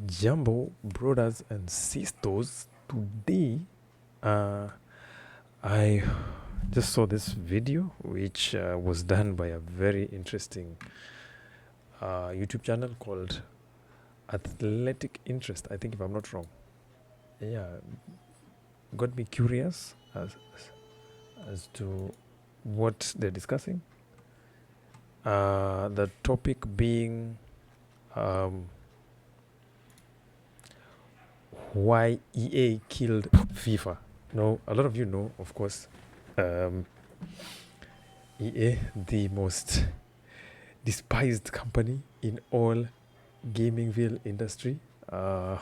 Jumbo brothers and sisters, today I just saw this video which was done by a very interesting YouTube channel called Athletic Interest, I think, if I'm not wrong. Yeah, got me curious as to what they're discussing. The topic being why EA killed FIFA. Now, a lot of you know, of course, EA, the most despised company in all gamingville industry, or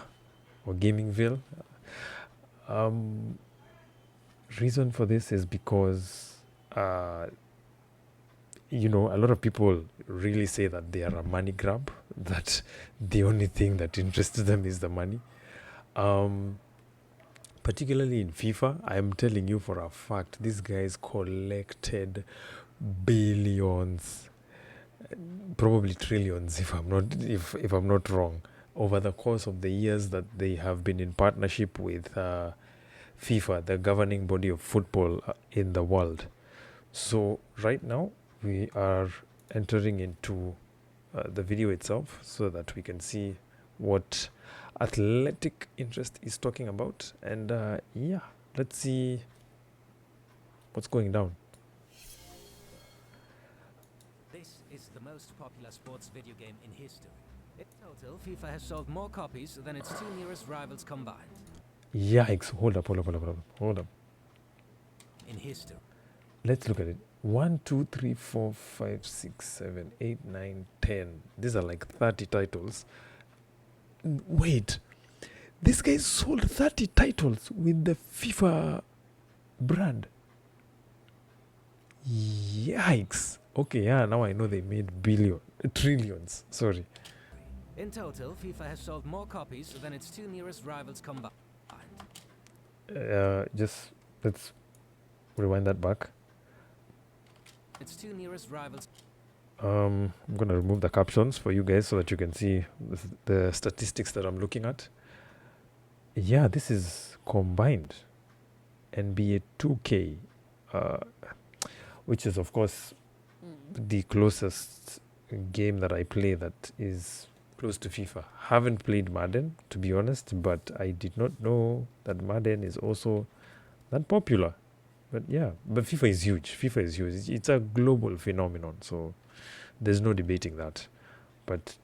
gamingville. Reason for this is because a lot of people really say that they are a money grab, that the only thing that interests them is the money. Particularly in FIFA, I'm telling you for a fact, these guys collected billions, probably trillions, if I'm not wrong, over the course of the years that they have been in partnership with FIFA, the governing body of football in the world. So right now we are entering into the video itself so that we can see what Athletic Interest is talking about, and let's see what's going down. This is the most popular sports video game in history. In total, FIFA has sold more copies than its two nearest rivals combined. Yikes. Hold up. In history. Let's look at it. 1, 2, 3, 4, 5, 6, 7, 8, 9, 10. These are like 30 titles. Wait. This guy sold 30 titles with the FIFA brand. Yikes. Okay, yeah, now I know they made trillions. Sorry. In total, FIFA has sold more copies than its two nearest rivals combined. Just let's rewind that back. Its two nearest rivals. I'm going to remove the captions for you guys so that you can see the statistics that I'm looking at. Yeah, this is combined. NBA 2K, which is, of course, the closest game that I play that is close to FIFA. Haven't played Madden, to be honest, but I did not know that Madden is also that popular. But yeah, but FIFA is huge. It's a global phenomenon, so there's no debating that. But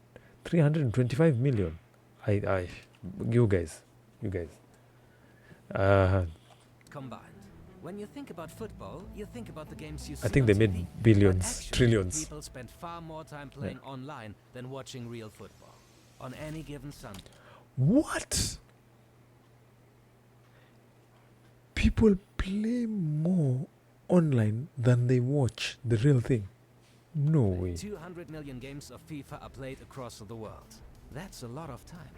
325 million. You guys. Combined. When you think about football, you think about the games you see. I think they made billions, actually, trillions. People spend far more time playing online than watching real football on any given Sunday. What? People play more online than they watch the real thing. No way. 200 million games of FIFA are played across the world. That's a lot of time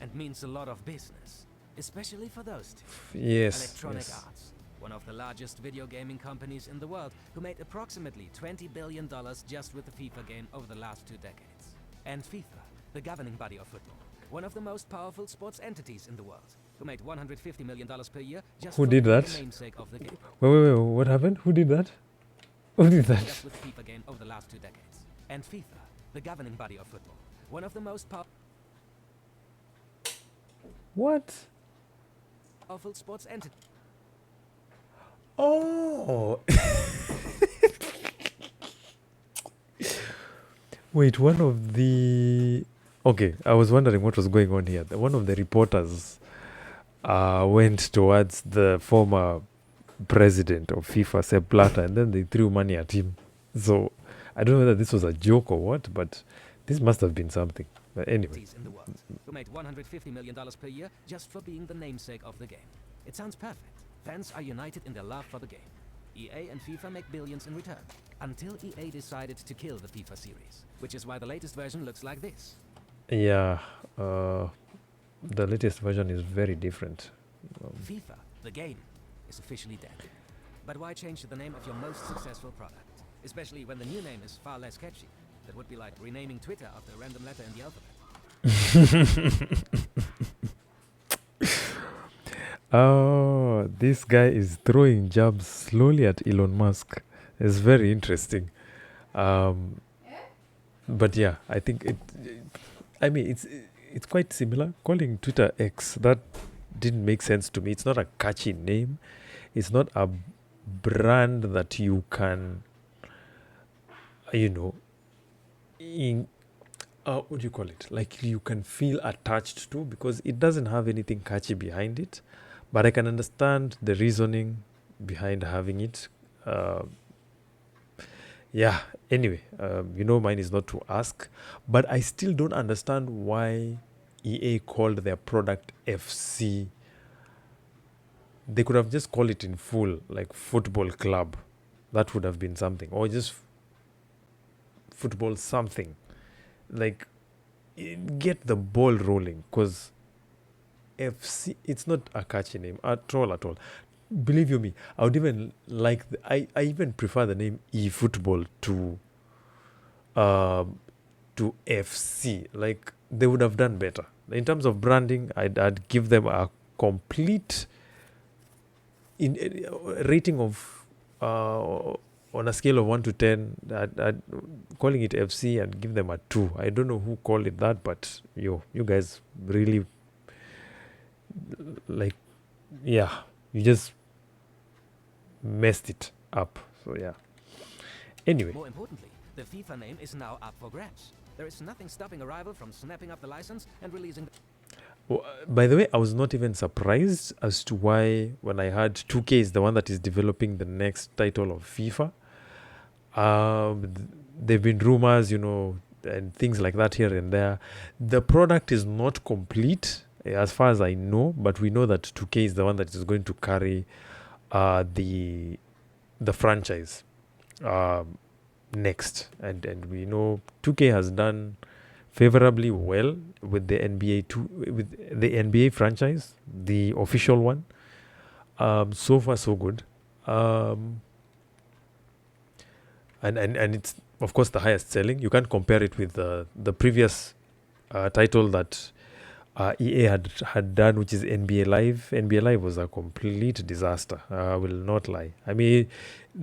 and means a lot of business, especially for those two. Yes. Electronic Arts, one of the largest video gaming companies in the world, who made approximately $20 billion just with the FIFA game over the last 2 decades. And FIFA, the governing body of football, one of the most powerful sports entities in the world, who made $150 million per year just Who for did that? the namesake of the game. Wait, what happened? Who did that? Who did that? Just with the FIFA game over the last 2 decades. And FIFA, the governing body of football, one of the most What? powerful sports entities. Oh. Wait, one of the... Okay, I was wondering what was going on here. One of the reporters went towards the former president of FIFA, Sepp Blatter, and then they threw money at him. So, I don't know whether this was a joke or what, but this must have been something. But anyway. In the world, who made $150 million per year just for being the namesake of the game. It sounds perfect. Fans are united in their love for the game. EA and FIFA make billions in return, until EA decided to kill the FIFA series, which is why the latest version looks like this. Yeah, the latest version is very different. FIFA, the game, is officially dead. But why change the name of your most successful product? Especially when the new name is far less catchy. That would be like renaming Twitter after a random letter in the alphabet. Oh, this guy is throwing jabs slowly at Elon Musk. It's very interesting. Um, but yeah, I think I mean, it's quite similar. Calling Twitter X, that didn't make sense to me. It's not a catchy name. It's not a brand that you can, you know, in what do you call it? Like you can feel attached to, because it doesn't have anything catchy behind it. But I can understand the reasoning behind having it. Uh, yeah. Anyway, mine is not to ask, but I still don't understand why EA called their product FC. They could have just called it in full, like football club. That would have been something, or just football something. Like, get the ball rolling, because FC, it's not a catchy name at all, at all. Believe you me, I would even like, I even prefer the name eFootball to FC. Like, they would have done better. In terms of branding, I'd give them a complete rating of on a scale of 1 to 10. I'd calling it FC and give them a 2. I don't know who called it that, but you guys really, like, yeah, you just messed it up. So yeah. Anyway, More importantly, the FIFA name is now up for grabs. There is nothing stopping a rival from snapping up the license and releasing by the way, I was not even surprised as to why, when I heard 2K is the one that is developing the next title of FIFA. There have been rumors, and things like that here and there. The product is not complete, as far as I know, but we know that 2K is the one that is going to carry the franchise next, and we know 2K has done favorably well with the NBA franchise, the official one. So far so good. And it's, of course, the highest selling. You can't compare it with the previous title that EA had done, which is NBA Live. NBA Live was a complete disaster. I will not lie. I mean,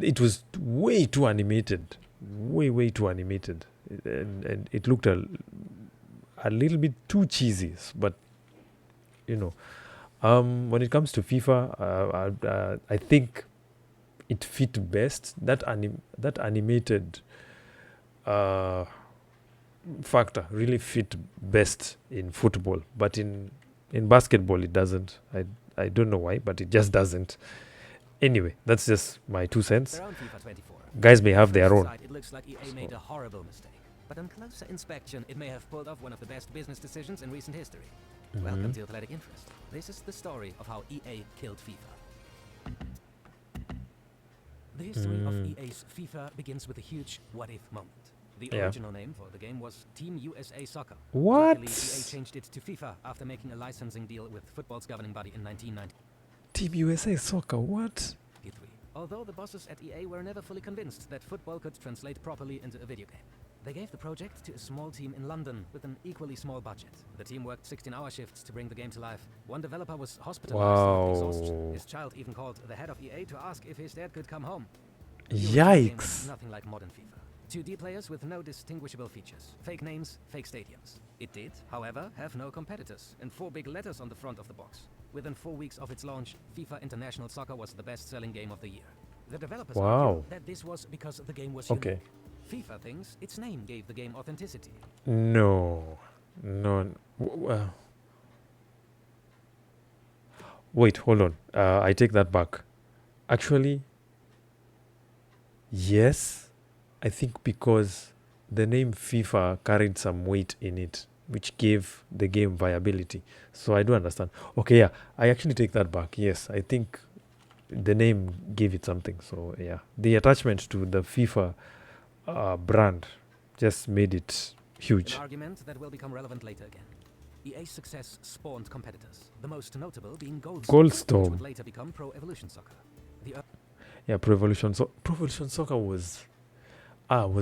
it was way too animated, way too animated, and it looked a little bit too cheesy. But when it comes to FIFA, I think it fit best. That animated factor really fit best in football, but in basketball it doesn't. I don't know why, but it just doesn't. Anyway, that's just my 2 cents. around FIFA 24. Guys may have their own. It looks like EA made a horrible mistake. But on closer inspection, it may have pulled off one of the best business decisions in recent history. Welcome to Athletic Interest. This is the story of how EA killed FIFA. The history of EA's FIFA begins with a huge what-if moment. The original name for the game was Team USA Soccer. What? Luckily, EA changed it to FIFA after making a licensing deal with football's governing body in 1993. Team USA Soccer, what? Although the bosses at EA were never fully convinced that football could translate properly into a video game. They gave the project to a small team in London with an equally small budget. The team worked 16-hour shifts to bring the game to life. One developer was hospitalized with exhaustion. His child even called the head of EA to ask if his dad could come home. Yikes. Nothing like modern FIFA. 2D players with no distinguishable features. Fake names, fake stadiums. It did, however, have no competitors, and 4 big letters on the front of the box. Within 4 weeks of its launch, FIFA International Soccer was the best-selling game of the year. The developers argued that this was because the game was unique. FIFA thinks its name gave the game authenticity. No. Wait, hold on. I take that back. Actually, yes. I think because the name FIFA carried some weight in it, which gave the game viability. So I do understand. Okay, yeah, I actually take that back. Yes, I think the name gave it something. So yeah, the attachment to the FIFA brand just made it huge. An argument that will become relevant later again. EA's success spawned competitors, the most notable being Goldstorm, which would later become Pro Evolution Soccer. Pro Evolution Soccer was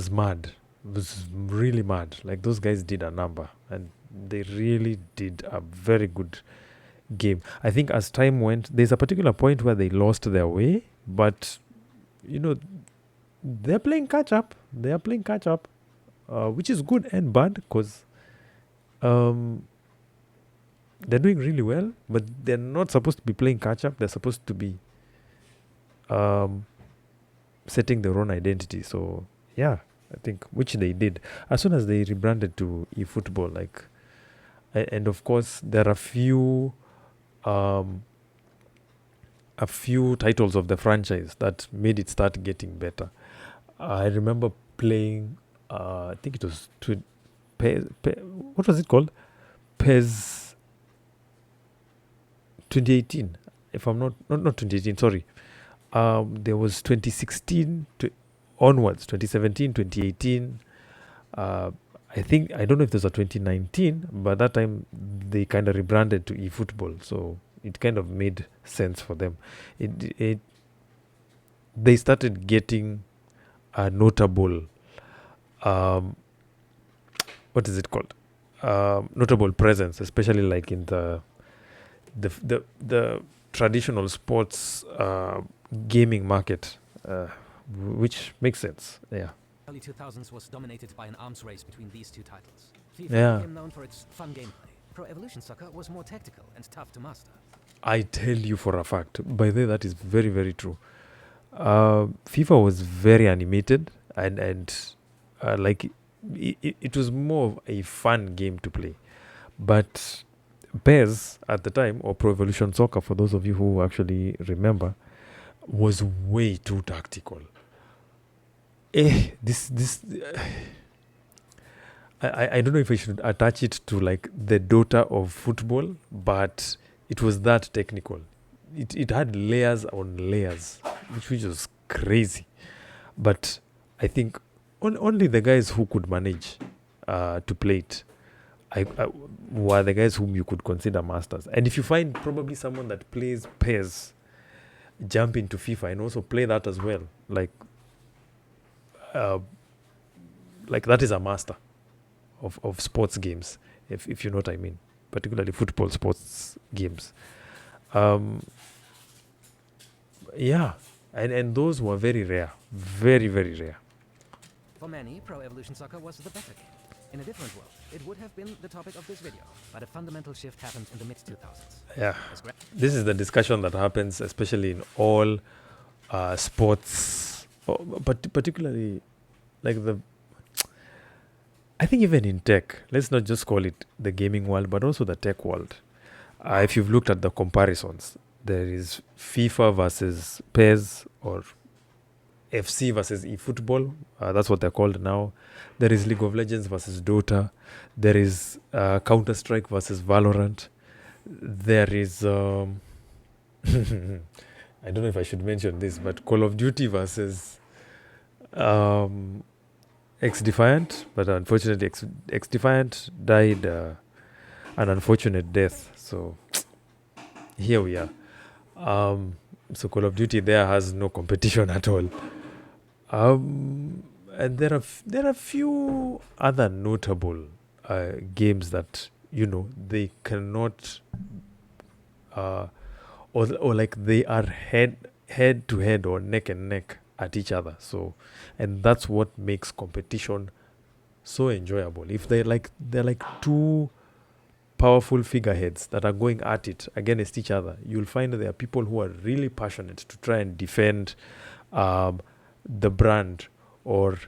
mad. It was really mad. Like, those guys did a number, and They really did a very good game. I think as time went, there's a particular point where they lost their way, but you know, they're playing catch up. They are playing catch up, which is good and bad because um, they're doing really well, but they're not supposed to be playing catch up. They're supposed to be um, setting their own identity. So yeah, I think which they did as soon as they rebranded to eFootball. Like, and of course there are um, a few titles of the franchise that made it start getting better. I remember playing. I think it was what was it called? PES 2018. If I'm not 2018. Sorry. There was 2016 to onwards, 2017, 2018. I think I don't know if there's a 2019, but that time they kind of rebranded to eFootball, so it kind of made sense for them. It they started getting a notable what is it called? Notable presence, especially like in the traditional sports gaming market, which makes sense. Yeah. Early 2000s was dominated by an arms race between these two titles. FIFA Yeah. became known for its fun gameplay. Pro Evolution Soccer was more tactical and tough to master. I tell you for a fact. By the way, that is very, very true. FIFA was very animated and like it was more of a fun game to play. But PES at the time, or Pro Evolution Soccer, for those of you who actually remember, was way too tactical. This I don't know if I should attach it to like the Dota of football, but it was that technical. It had layers on layers, which was crazy. But I think only the guys who could manage to play it were the guys whom you could consider masters. And if you find probably someone that plays PES jump into FIFA and also play that as well, like that is a master of sports games, if you know what I mean, particularly football sports games. Yeah, and those were very rare, very, very rare. For many, Pro Evolution Soccer was the better game. In a different world, it would have been the topic of this video, but a fundamental shift happened in the mid-2000s. Yeah, this is the discussion that happens especially in all sports, but particularly like I think even in tech, let's not just call it the gaming world, but also the tech world. If you've looked at the comparisons, there is FIFA versus PES or FC versus eFootball. That's what they're called now. There is League of Legends versus Dota. There is Counter-Strike versus Valorant. There is... I don't know if I should mention this, but Call of Duty versus X-Defiant. But unfortunately, X-Defiant died an unfortunate death. So here we are. So Call of Duty there has no competition at all. And there are few other notable games that they cannot or like they are head to head or neck and neck at each other. So, and that's what makes competition so enjoyable. If they're like two powerful figureheads that are going at it against each other, you'll find there are people who are really passionate to try and defend the brand or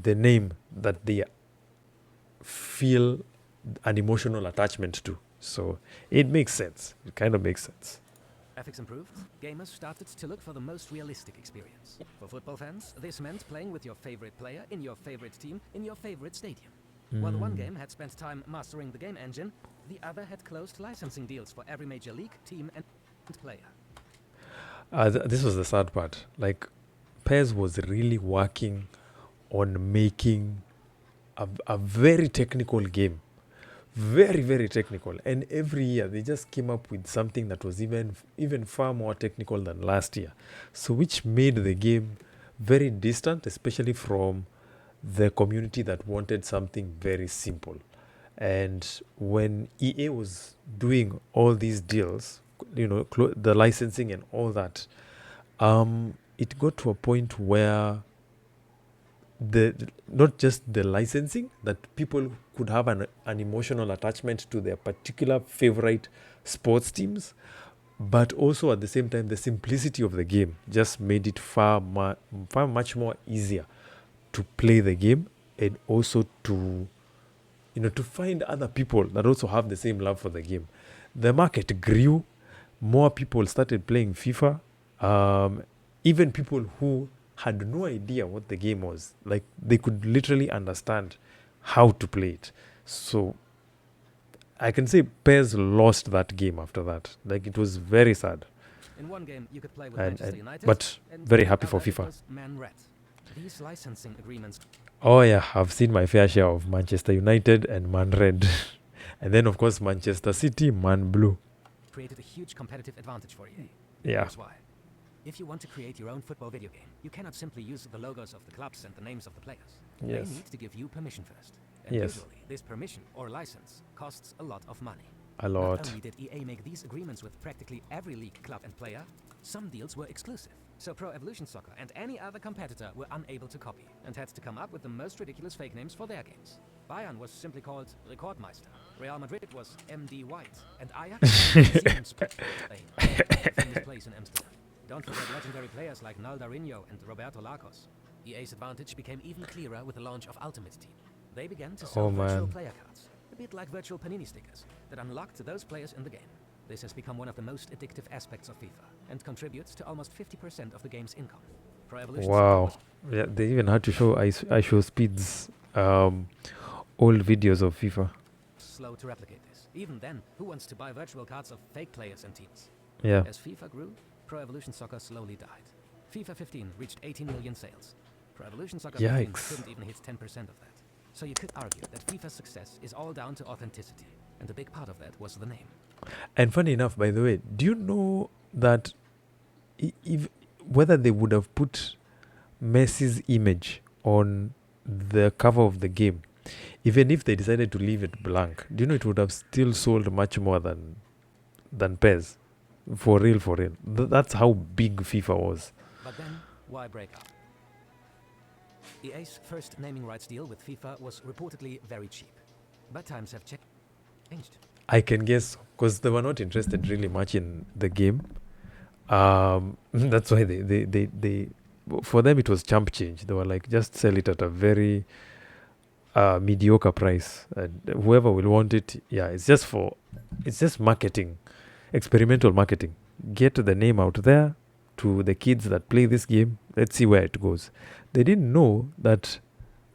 the name that they feel an emotional attachment to. So it makes sense. It kind of makes sense. Graphics improved, gamers started to look for the most realistic experience. For football fans, this meant playing with your favorite player in your favorite team in your favorite stadium. While the one game had spent time mastering the game engine, the other had closed licensing deals for every major league, team, and player. This was the sad part. Like, PES was really working on making a very technical game. Very, very technical. And every year they just came up with something that was even far more technical than last year. So which made the game very distant, especially from the community that wanted something very simple. And when EA was doing all these deals, the licensing and all that, it got to a point where not just the licensing, that people could have an emotional attachment to their particular favorite sports teams, but also at the same time the simplicity of the game just made it far much more easier to play the game, and also to to find other people that also have the same love for the game. The market grew, more people started playing FIFA. Even people who had no idea what the game was, like, they could literally understand how to play it. So I can say PES lost that game after that. Like, it was very sad. In one game, you could play with And, Manchester and United, but and very in happy for other it FIFA. was Man Red. These licensing agreements Oh yeah, I've seen my fair share of Manchester United and Man Red. And then of course Manchester City, Man Blue. created a huge competitive advantage for EA. Yeah. Here's why. If you want to create your own football video game, you cannot simply use the logos of the clubs and the names of the players. Yes. They need to give you permission first. And Yes. usually, this permission or license costs a lot of money. A Not lot. only did EA make these agreements with practically every league, club and player, some deals were exclusive. So Pro Evolution Soccer and any other competitor were unable to copy and had to come up with the most ridiculous fake names for their games. Bayern was simply called Rekordmeister, Real Madrid was MD White, and Ajax was Siemenssport, a famous place in Amsterdam. Don't forget legendary players like Naldarinho and Roberto Lacos. EA's advantage became even clearer with the launch of Ultimate Team. They began to sell Oh, virtual man. player cards, a bit like virtual Panini stickers, that unlocked those players in the game. This has become one of the most addictive aspects of FIFA and contributes to almost 50% of the game's income. Pro Evolution Soccer Wow. was Yeah, they even had to show I show speeds old videos of FIFA. slow to replicate this. Even then, who wants to buy virtual cards of fake players and teams? Yeah. As FIFA grew, Pro Evolution Soccer slowly died. FIFA 15 reached 18 million sales. Pro Evolution Soccer 15 Yikes. couldn't even hit 10% of that. So you could argue that FIFA's success is all down to authenticity, and a big part of that was the name. And funny enough, by the way, do you know that if whether they would have put Messi's image on the cover of the game, even if they decided to leave it blank, do you know it would have still sold much more than PES? For real, for real. That's how big FIFA was. But then, why break up? EA's first naming rights deal with FIFA was reportedly very cheap. But times have changed. I can guess, because they were not interested really much in the game. That's why they for them it was chump change. They were like, just sell it at a very mediocre price, and whoever will want it, yeah, it's just marketing, experimental marketing. Get the name out there to the kids that play this game. Let's see where it goes. They didn't know that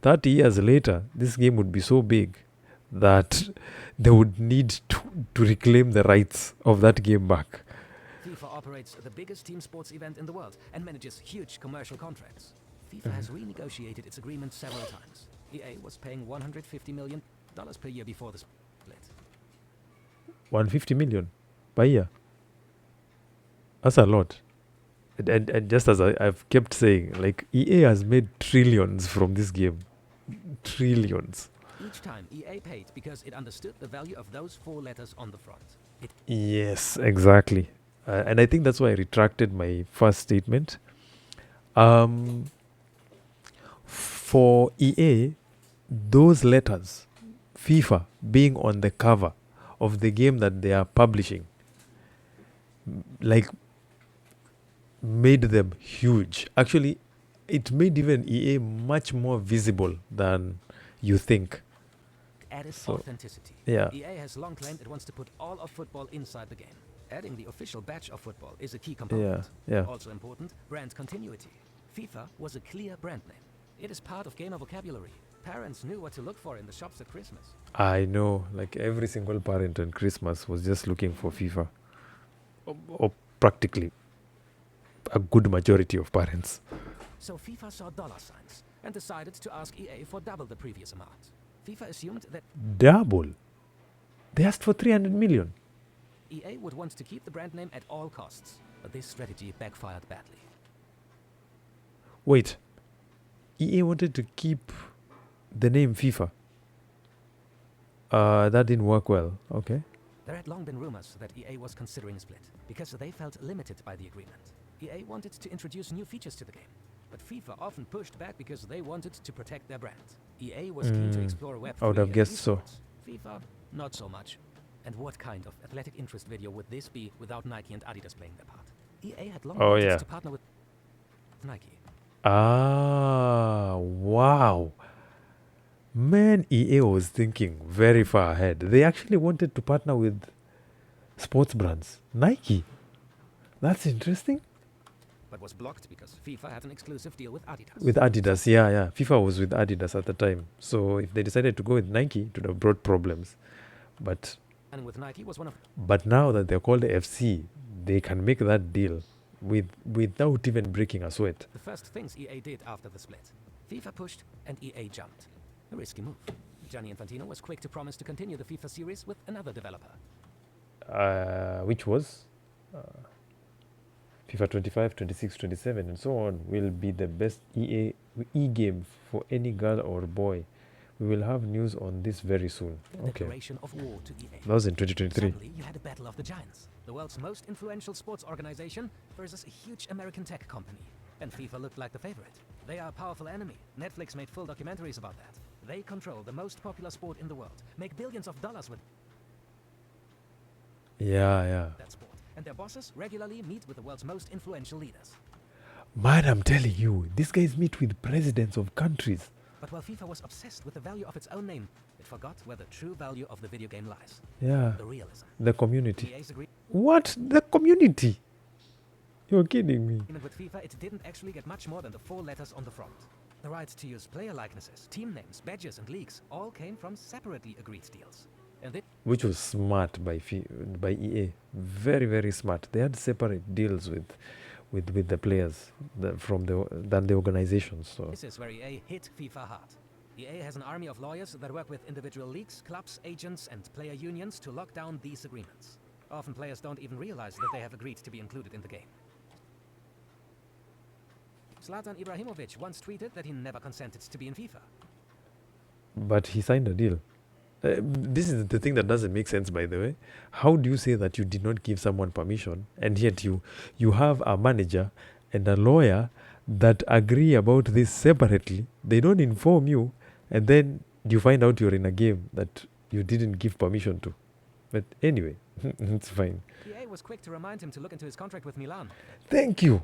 30 years later this game would be so big that they would need to reclaim the rights of that game back. FIFA operates the biggest team sports event in the world and manages huge commercial contracts. FIFA has renegotiated its agreement several times. EA was paying $150 million per year before the split. 150 million per year. That's a lot. And just as I've kept saying, like, EA has made trillions from this game. Trillions. Each time EA paid because it understood the value of those 4 letters on the front. Yes, exactly. And I think that's why I retracted my first statement. For EA, those letters, FIFA being on the cover of the game that they are publishing, like, made them huge. Actually, it made even EA much more visible than you think. Added So, authenticity. yeah. EA has long claimed it wants to put all of football inside the game. Adding the official badge of football is a key component. Yeah. Also important, brand continuity. FIFA was a clear brand name. It is part of gamer vocabulary. Parents knew what to look for in the shops at Christmas. I know, like, every single parent on Christmas was just looking for FIFA. Or practically a good majority of parents. So FIFA saw dollar signs and decided to ask EA for double the previous amount. FIFA assumed that Double. They asked for 300 million. EA would want to keep the brand name at all costs, but this strategy backfired badly. Wait. EA wanted to keep the name FIFA. That didn't work well. Okay. There had long been rumors that EA was considering a split, because they felt limited by the agreement. EA wanted to introduce new features to the game, but FIFA often pushed back because they wanted to protect their brand. EA was keen to explore Web3 I would have and guessed so. esports. FIFA, not so much. And what kind of athletic interest video would this be without Nike and Adidas playing their part? EA had long Oh, wanted yeah. to partner with Nike. Ah, wow. Man, EA was thinking very far ahead. They actually wanted to partner with sports brands. Nike. That's interesting. But was blocked because FIFA had an exclusive deal with Adidas. With Adidas, yeah. FIFA was with Adidas at the time. So if they decided to go with Nike, it would have brought problems. But And with Nike was one of now that they're called FC, they can make that deal without even breaking a sweat. the first things EA did after the split. FIFA pushed and EA jumped. A risky move. Gianni Infantino was quick to promise to continue the FIFA series with another developer. Which was FIFA 25, 26, 27, and so on will be the best EA game for any girl or boy. We will have news on this very soon. A Okay, declaration of war to EA. that was in 2023. Suddenly, you had a battle of the giants. The world's most influential sports organization versus a huge American tech company. And FIFA looked like the favorite. They are a powerful enemy. Netflix made full documentaries about that. They control the most popular sport in the world, make billions of dollars with Yeah. that sport. And their bosses regularly meet with the world's most influential leaders. Man, I'm telling you, these guys meet with presidents of countries. But while FIFA was obsessed with the value of its own name, it forgot where the true value of the video game lies. Yeah, The realism. the community. EA's What? The community? You're kidding me. agreement with FIFA, it didn't actually get much more than the 4 letters on the front. The right to use player likenesses, team names, badges, and leagues all came from separately agreed deals. And they Which was smart by EA. Very, very smart. They had separate deals with the players than the organizations. So This is where EA hit FIFA hard. EA has an army of lawyers that work with individual leagues, clubs, agents, and player unions to lock down these agreements. Often players don't even realize that they have agreed to be included in the game. Zlatan Ibrahimovic once tweeted that he never consented to be in FIFA. but he signed a deal. This is the thing that doesn't make sense, by the way. How do you say that you did not give someone permission, and yet you have a manager and a lawyer that agree about this separately? They don't inform you, and then you find out you're in a game that you didn't give permission to. But anyway, it's fine. EA was quick to remind him to look into his contract with Milan. Thank you.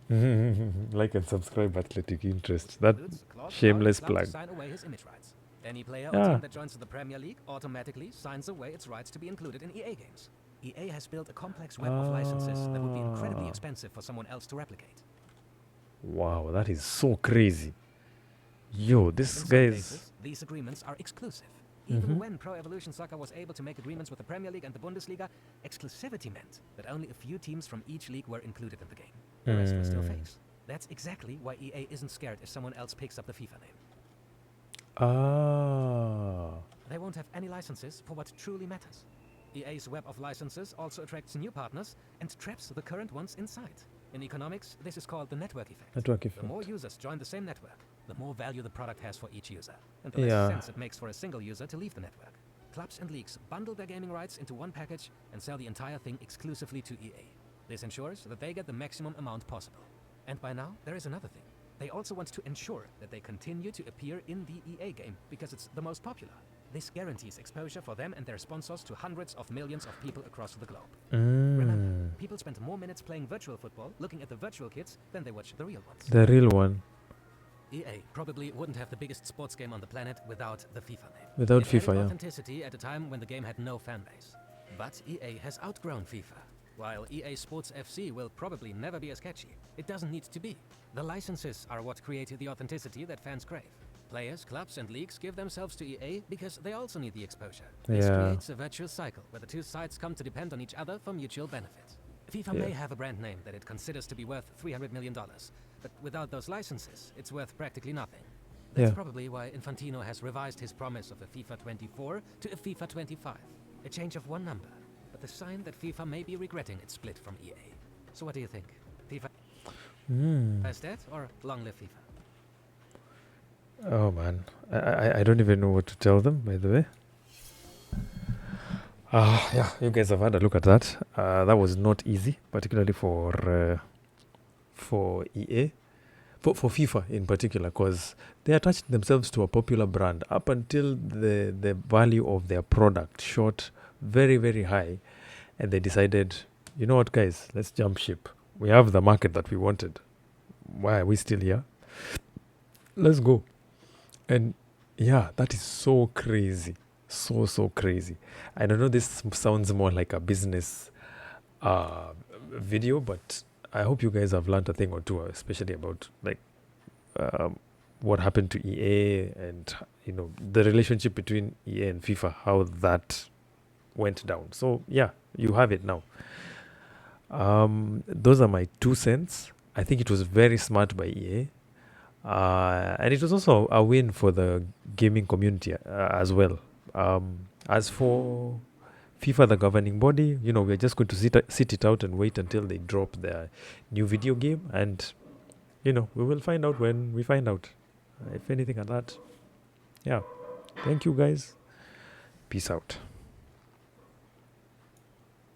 Like and subscribe, Athletic Interest. That Includes a clause shameless allowing clubs to plug. sign away his image rights. Any player or Yeah. team that joins the Premier League automatically signs away its rights to be included in EA games. EA has built a complex web of licenses that would be incredibly expensive for someone else to replicate. Wow, that is so crazy. Yo, this In some guy's. cases, these agreements are exclusive. Even Mhm. when Pro Evolution Soccer was able to make agreements with the Premier League and the Bundesliga, exclusivity meant that only a few teams from each league were included in the game. The rest were still fakes. That's exactly why EA isn't scared if someone else picks up the FIFA name. Ah. They won't have any licenses for what truly matters. EA's web of licenses also attracts new partners and traps the current ones inside. In economics, this is called the network effect. Network The effect. more users join the same network, the more value the product has for each user, and the less Yeah. sense it makes for a single user to leave the network. Clubs and leagues bundle their gaming rights into one package and sell the entire thing exclusively to EA. This ensures that they get the maximum amount possible. And by now, there is another thing. They also want to ensure that they continue to appear in the EA game because it's the most popular. This guarantees exposure for them and their sponsors to hundreds of millions of people across the globe. Remember, people spend more minutes playing virtual football looking at the virtual kids than they watch the real ones. The real one. EA probably wouldn't have the biggest sports game on the planet without the FIFA name. Without It added FIFA, yeah. authenticity at a time when the game had no fan base. But EA has outgrown FIFA. While EA Sports FC will probably never be as catchy, it doesn't need to be. The licenses are what create the authenticity that fans crave. Players, clubs, and leagues give themselves to EA because they also need the exposure. This Yeah. creates a virtuous cycle where the two sides come to depend on each other for mutual benefit. FIFA may Yeah. have a brand name that it considers to be worth $300 million, but without those licenses, it's worth practically nothing. That's Yeah. probably why Infantino has revised his promise of a FIFA 24 to a FIFA 25. A change of one number, but the sign that FIFA may be regretting its split from EA. So what do you think? FIFA is dead or long live FIFA? Oh man, I don't even know what to tell them. By the way, yeah, you guys have had a look at that. That was not easy, particularly for EA, for FIFA in particular, because they attached themselves to a popular brand up until the value of their product shot very very high, and they decided, you know what, guys, let's jump ship. We have the market that we wanted. Why are we still here? Let's go. And yeah, that is so crazy. So crazy. And I know this sounds more like a business uh, video, but I hope you guys have learned a thing or two, especially about like um, what happened to EA and the relationship between EA and FIFA, how that went down. So yeah, you have it now. Those are my 2 cents. I think it was very smart by EA. And it was also a win for the gaming community as well. As for FIFA, the governing body, we're just going to sit it out and wait until they drop their new video game. And, we will find out when we find out. If anything like that. Yeah. Thank you, guys. Peace out.